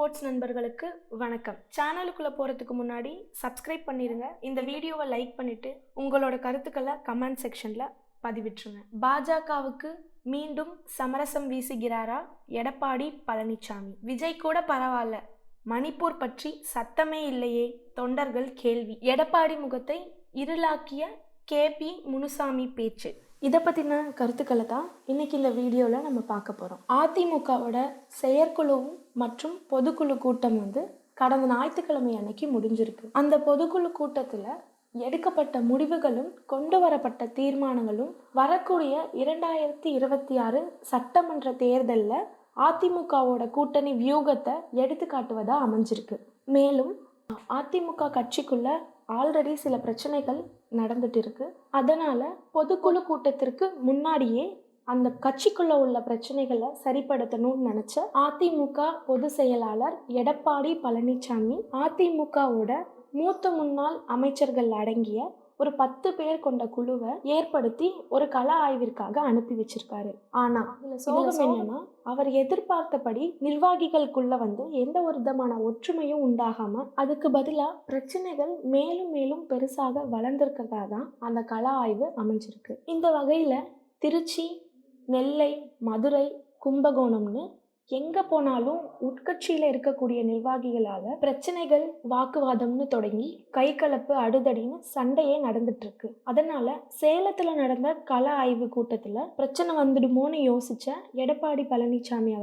Sports நண்பர்களுக்கு வணக்கம். சேனலுக்குள்ள போறதுக்கு முன்னாடி சப்ஸ்கிரைப் பண்ணிருங்க. இந்த வீடியோவை லைக் பண்ணிட்டு உங்களோட கருத்துக்களை கமெண்ட் செக்ஷன்ல பதிவிட்டுருங்க. பாஜகவுக்கு மீண்டும் சமரசம் வீசுகிறாரா எடப்பாடி பழனிசாமி? விஜய் கூட பரவாயில்ல, மணிப்பூர் பற்றி சத்தமே இல்லையே, தொண்டர்கள் கேள்வி. எடப்பாடி முகத்தை இருளாக்கிய KP முனுசாமி பேச்சு. இதை பற்றின கருத்துக்களை தான் இன்னைக்கு இந்த வீடியோவில் நம்ம பார்க்க போகிறோம். அதிமுகவோட செயற்குழுவும் மற்றும் பொதுக்குழு கூட்டம் கடந்த ஞாயிற்றுக்கிழமை அன்னைக்கு முடிஞ்சிருக்கு. அந்த பொதுக்குழு கூட்டத்தில் எடுக்கப்பட்ட முடிவுகளும் கொண்டு வரப்பட்ட தீர்மானங்களும் வரக்கூடிய 2026 சட்டமன்ற தேர்தலில் அதிமுகவோட கூட்டணி வியூகத்தை எடுத்துக்காட்டுவதாக அமைஞ்சிருக்கு. மேலும் அதிமுக கட்சிக்குள்ள ஆல்ரெடி சில பிரச்சனைகள் நடந்துட்டு இருக்கு. அதனால பொதுக்குழு கூட்டத்திற்கு முன்னாடியே அந்த கட்சிக்குள்ள உள்ள பிரச்சனைகளை சரிப்படுத்தணும்னு நினைச்ச அதிமுக பொதுச் செயலாளர் எடப்பாடி பழனிசாமி அதிமுகவோட மூத்த முன்னாள் அமைச்சர்கள் அடங்கிய ஒரு 10 பேர் கொண்ட குழுவை ஏற்படுத்தி ஒரு கள ஆய்விற்காக அனுப்பி வச்சிருக்காரு. ஆனா இதுல சோகம் என்னன்னா, அவர் எதிர்பார்த்தபடி நிர்வாகிகளுக்குள்ள எந்த ஒரு விதமான ஒற்றுமையும் உண்டாகாம அதுக்கு பதிலா பிரச்சனைகள் மேலும் மேலும் பெருசாக வளர்ந்திருக்கிறதா தான் அந்த கள ஆய்வு அமைஞ்சிருக்கு. இந்த வகையில திருச்சி, நெல்லை, மதுரை, கும்பகோணம்னு எங்கே போனாலும் உட்கட்சியில் இருக்கக்கூடிய நிர்வாகிகளால் பிரச்சனைகள், வாக்குவாதம்னு தொடங்கி கைகலப்பு, அடுதடின்னு சண்டையே நடந்துட்டு இருக்கு. அதனால சேலத்தில் நடந்த கள ஆய்வு கூட்டத்தில் பிரச்சனை வந்துடுமோன்னு யோசிச்ச எடப்பாடி பழனிசாமி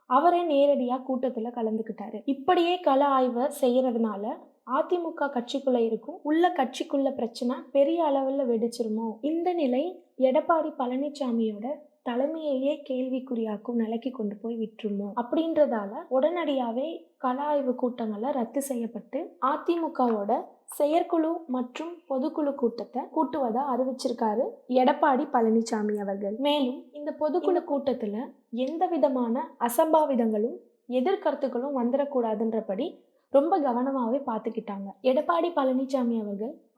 அவரே நேரடியாக கூட்டத்தில் கலந்துக்கிட்டாரு. இப்படியே கள ஆய்வை செய்யறதுனால அதிமுக கட்சிக்குள்ள இருக்கும் உள்ள கட்சிக்குள்ள பிரச்சனை பெரிய அளவில் வெடிச்சிருமோ, இந்த நிலை எடப்பாடி பழனிசாமியோட தலைமையையே கேள்விக்குறியாக்கும் நிலைக்கு கொண்டு போய் விட்டுருமோ அப்படின்றதால உடனடியாகவே கள ஆய்வு கூட்டங்களை ரத்து செய்யப்பட்டு அதிமுகவோட செயற்குழு மற்றும் பொதுக்குழு கூட்டத்தை கூட்டுவதா அறிவிச்சிருக்காரு எடப்பாடி பழனிசாமி அவர்கள். மேலும் இந்த பொதுக்குழு கூட்டத்துல எந்த விதமான அசம்பாவிதங்களும் எதிர்கருத்துக்களும் வந்துடக்கூடாதுன்றபடி ரொம்ப கவனமாகவே பார்த்துக்கிட்டாங்க. எடப்பாடி பழனிசாமி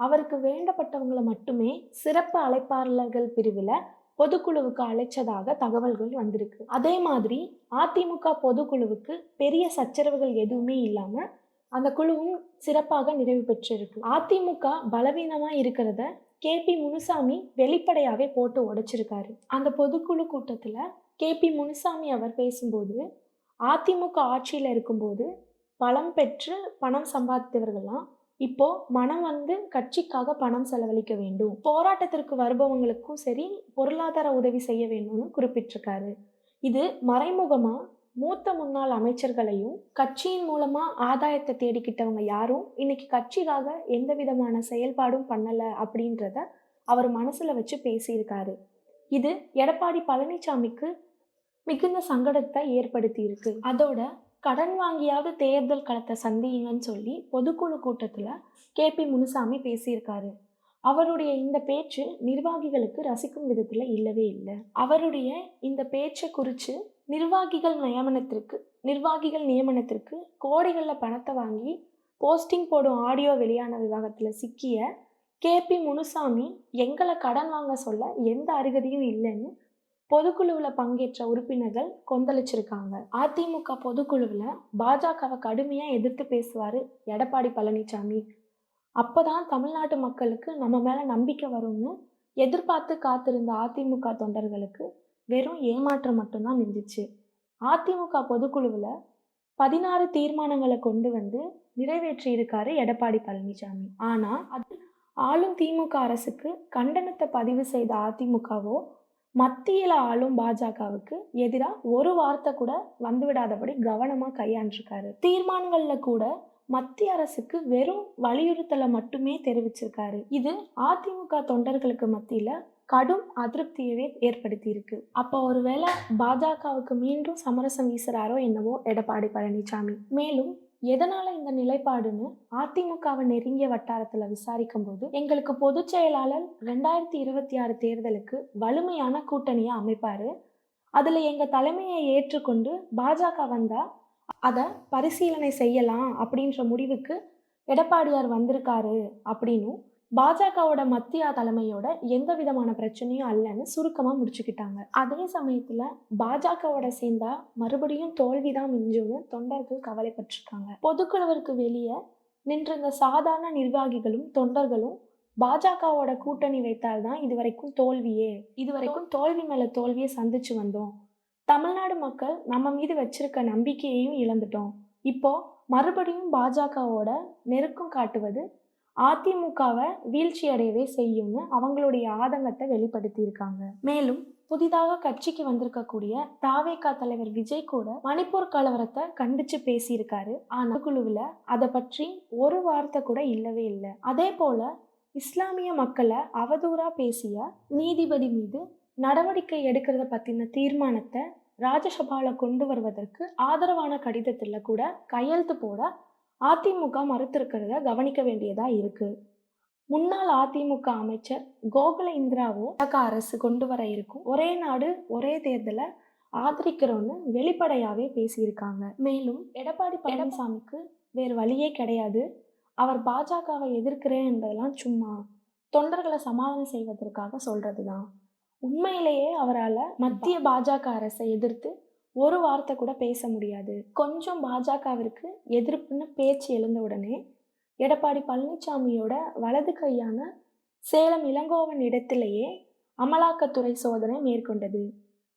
அவருக்கு வேண்டப்பட்டவங்களை மட்டுமே சிறப்பு அழைப்பாளர்கள் பிரிவில் பொதுக்குழுவுக்கு அழைச்சதாக தகவல்கள் வந்திருக்கு. அதே மாதிரி அதிமுக பொதுக்குழுவுக்கு பெரிய சச்சரவுகள் எதுவுமே இல்லாம அந்த குழுவும் சிறப்பாக நிறைவு பெற்றிருக்கு. அதிமுக பலவீனமா இருக்கிறத KP முனுசாமி வெளிப்படையாவே போட்டு உடைச்சிருக்காரு. அந்த பொதுக்குழு கூட்டத்துல KP முனுசாமி அவர் பேசும்போது, அதிமுக ஆட்சியில இருக்கும்போது பலம் பெற்று பணம் சம்பாதித்தவர்கள்லாம் இப்போ மனம் கட்சிக்காக பணம் செலவழிக்க வேண்டும், போராட்டத்திற்கு வருபவங்களுக்கும் சரி பொருளாதார உதவி செய்ய வேண்டும்னு குறிப்பிட்டிருக்காரு. இது மறைமுகமா மூத்த முன்னாள் அமைச்சர்களையும் கட்சியின் மூலமா ஆதாயத்தை தேடிக்கிட்டவங்க யாரும் இன்னைக்கு கட்சிக்காக எந்த விதமான செயல்பாடும் பண்ணல அப்படின்றத அவர் மனசுல வச்சு பேசியிருக்காரு. இது எடப்பாடி பழனிசாமிக்கு மிகுந்த சங்கடத்தை ஏற்படுத்தி இருக்கு. அதோட கடன் வாங்கியாவது தேர்தல் களத்தை சந்திங்கன்னு சொல்லி பொதுக்குழு கூட்டத்தில் KP முனுசாமி பேசியிருக்காரு. அவருடைய இந்த பேச்சு நிர்வாகிகளுக்கு ரசிக்கும் விதத்தில் இல்லவே இல்லை. அவருடைய இந்த பேச்சை குறித்து நிர்வாகிகள் நியமனத்திற்கு கோடிகளில் பணத்தை வாங்கி போஸ்டிங் போடும் ஆடியோ வெளியான விவாதத்தில் சிக்கிய KP முனுசாமி எங்களை கடன் வாங்க சொல்ல எந்த அருகதையும் இல்லைன்னு பொதுக்குழுவில் பங்கேற்ற உறுப்பினர்கள் கொந்தளிச்சிருக்காங்க. அதிமுக பொதுக்குழுவில் பாஜகவை கடுமையாக எதிர்த்து பேசுவார் எடப்பாடி பழனிசாமி. அப்போதான் தமிழ்நாட்டு மக்களுக்கு நம்ம மேலே நம்பிக்கை வரும்னு எதிர்பார்த்து காத்திருந்த அதிமுக தொண்டர்களுக்கு வெறும் ஏமாற்றம் மட்டும்தான் மிஞ்சிச்சு. அதிமுக பொதுக்குழுவில் 16 தீர்மானங்களை கொண்டு நிறைவேற்றி இருக்காரு எடப்பாடி பழனிசாமி. ஆனால் அது ஆளும் திமுக அரசுக்கு கண்டனத்தை பதிவு செய்த அதிமுகவோ மத்தியில் ஆளும் பாஜகவுக்கு எதிராக ஒரு வார்த்தை கூட வந்துவிடாதபடி கவனமாக கையாண்டிருக்காரு. தீர்மானங்களில் கூட மத்திய அரசுக்கு வெறும் வலியுறுத்தலை மட்டுமே தெரிவிச்சிருக்காரு. இது அதிமுக தொண்டர்களுக்கு மத்தியில் கடும் அதிருப்தியவே ஏற்படுத்தி இருக்கு. அப்போ ஒருவேளை பாஜகவுக்கு மீண்டும் சமரசம் வீசுறாரோ என்னவோ எடப்பாடி பழனிசாமி. மேலும் எதனால இந்த நிலைப்பாடுன்னு அதிமுகவை நெருங்கிய வட்டாரத்தில் விசாரிக்கும் போது, எங்களுக்கு பொதுச் செயலாளர் 2026 தேர்தலுக்கு வலிமையான கூட்டணியை அமைப்பாரு, அதில் எங்கள் தலைமையை ஏற்றுக்கொண்டு பாஜக வந்தால் அதை பரிசீலனை செய்யலாம் அப்படின்ற முடிவுக்கு எடப்பாடியார் வந்திருக்காரு அப்படின்னும், பாஜகவோட மத்திய தலைமையோட எந்த விதமான பிரச்சனையும் அல்லன்னு சுருக்கமா முடிச்சுக்கிட்டாங்க. அதே சமயத்துல பாஜகவோட சேர்ந்தா மறுபடியும் தோல்விதான் மிஞ்சும்னு தொண்டர்கள் கவலைப்பட்டிருக்காங்க. பொதுக்குழுவிற்கு வெளியே நின்றிருந்த சாதாரண நிர்வாகிகளும் தொண்டர்களும் பாஜகவோட கூட்டணி வைத்தால்தான் இதுவரைக்கும் தோல்வி மேல தோல்வியை சந்திச்சு வந்தோம். தமிழ்நாடு மக்கள் நம்ம மீது வச்சிருக்க நம்பிக்கையையும் இழந்துட்டோம். இப்போ மறுபடியும் பாஜகவோட நெருக்கம் காட்டுவது அதிமுகவை வீழ்ச்சி அடையவே செய்யும்னு அவங்களுடைய ஆதங்கத்தை வெளிப்படுத்தி இருக்காங்க. மேலும் புதிதாக கட்சிக்கு வந்திருக்கக்கூடிய தாவேகா தலைவர் விஜய் கூட மணிப்பூர் கலவரத்தை கண்டிச்சு பேசியிருக்காரு. ஆனா குழுவுல அதை பற்றி ஒரு வார்த்தை கூட இல்லவே இல்லை. அதே போல இஸ்லாமிய மக்களை அவதூறா பேசிய நீதிபதி மீது நடவடிக்கை எடுக்கிறத பத்தின தீர்மானத்தை ராஜ்யசபால கொண்டு வருவதற்கு ஆதரவான கடிதத்துல கூட கையெழுத்து போட அதிமுக மறுத்திருக்கிறத கவனிக்க வேண்டியதா இருக்கு. முன்னாள் அதிமுக அமைச்சர் கோகுல இந்திராவோ அரசு கொண்டு வர இருக்கும் ஒரே நாடு ஒரே தேர்தலை ஆதரிக்கிறோன்னு வெளிப்படையாவே பேசியிருக்காங்க. மேலும் எடப்பாடி பழனிசாமிக்கு வேறு வழியே கிடையாது, அவர் பாஜகவை எதிர்க்கிறேன் என்பதெல்லாம் சும்மா தொண்டர்களை சமாதானம் செய்வதற்காக சொல்றதுதான். உண்மையிலேயே அவரால் மத்திய பாஜக அரசை எதிர்த்து ஒரு வார்த்தை கூட பேச முடியாது. கொஞ்சம் பாஜகவிற்கு எதிர்ப்புன்னு பேச்சு எழுந்த உடனே எடப்பாடி பழனிசாமியோட வலது கையான சேலம் இளங்கோவன் இடத்திலேயே அமலாக்கத்துறை சோதனை மேற்கொண்டது.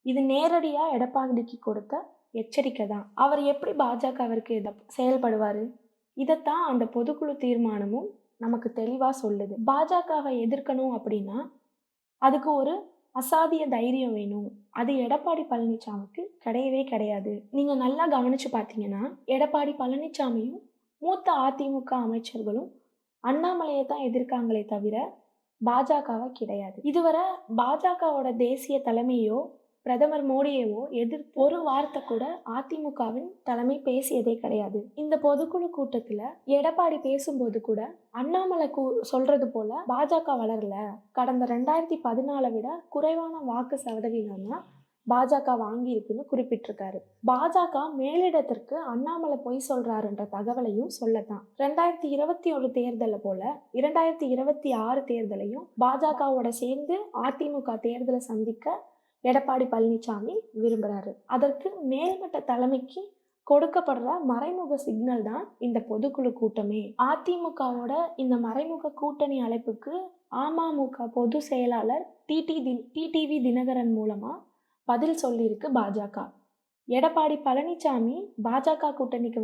இது நேரடியாக எடப்பாடிக்கு கொடுத்த எச்சரிக்கை தான். அவர் எப்படி பாஜகவிற்கு செயல்படுவார், இதைத்தான் அந்த பொதுக்குழு தீர்மானமும் நமக்கு தெளிவாக சொல்லுது. பாஜகவை எதிர்க்கணும் அப்படின்னா அதுக்கு ஒரு அசாத்திய தைரியம் வேணும். அது எடப்பாடி பழனிசாமிக்கு கிடையவே கிடையாது. நீங்க நல்லா கவனிச்சு பார்த்தீங்கன்னா எடப்பாடி பழனிசாமியும் மூத்த அதிமுக அமைச்சர்களும் அண்ணாமலையை தான் எதிர்க்காங்களே தவிர பாஜகவை கிடையாது. இதுவரை பாஜகவோட தேசிய தலைமையோ பிரதமர் மோடியவோ எதிர்த்து ஒரு வார்த்தை கூட அதிமுகவின் தலைமை பேசியதே கிடையாது. இந்த பொதுக்குழு கூட்டத்துல எடப்பாடி பேசும்போது கூட அண்ணாமலை சொல்றது போல பாஜக வளரல, கடந்த 2014 விட குறைவான வாக்கு சதவீதம் தான் பாஜக வாங்கி இருக்குன்னு குறிப்பிட்டிருக்காரு. பாஜக மேலிடத்திற்கு அண்ணாமலை பொய் சொல்றாருன்ற தகவலையும் சொல்லத்தான் 2021 தேர்தலை போல 2026 தேர்தலையும் பாஜகவோட சேர்ந்து அதிமுக தேர்தலை சந்திக்க எடப்பாடி பழனிசாமி விரும்புகிறாரு. அதற்கு மேல்மட்ட தலைமைக்கு கொடுக்கப்படுற மறைமுக சிக்னல் தான் இந்த பொதுக்குழு கூட்டமே. அதிமுகவோட இந்த மறைமுக கூட்டணி அழைப்புக்கு அமமுக பொதுச் செயலாளர் டிடிவி தினகரன் மூலமா பதில் சொல்லியிருக்கு பாஜக. எடப்பாடி பழனிசாமி பாஜக கூட்டணிக்கு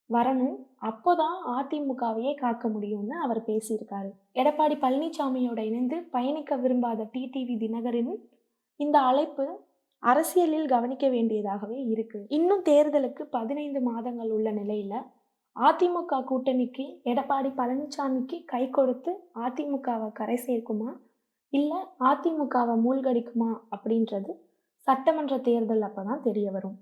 வரணும், அப்போதான் அதிமுகவையே காக்க முடியும்னு அவர் பேசியிருக்காரு. எடப்பாடி பழனிசாமியோட இணைந்து பயணிக்க விரும்பாத டிடிவி தினகரின் இந்த அழைப்பு அரசியலில் கவனிக்க வேண்டியதாகவே இருக்கு. இன்னும் தேர்தலுக்கு 15 மாதங்கள் உள்ள நிலையில அதிமுக கூட்டணிக்கு எடப்பாடி பழனிசாமிக்கு கை கொடுத்து அதிமுகவை கரை சேர்க்குமா இல்லை அதிமுகவை மூழ்கடிக்குமா அப்படின்றது சட்டமன்ற தேர்தல் அப்பதான் தெரிய வரும்.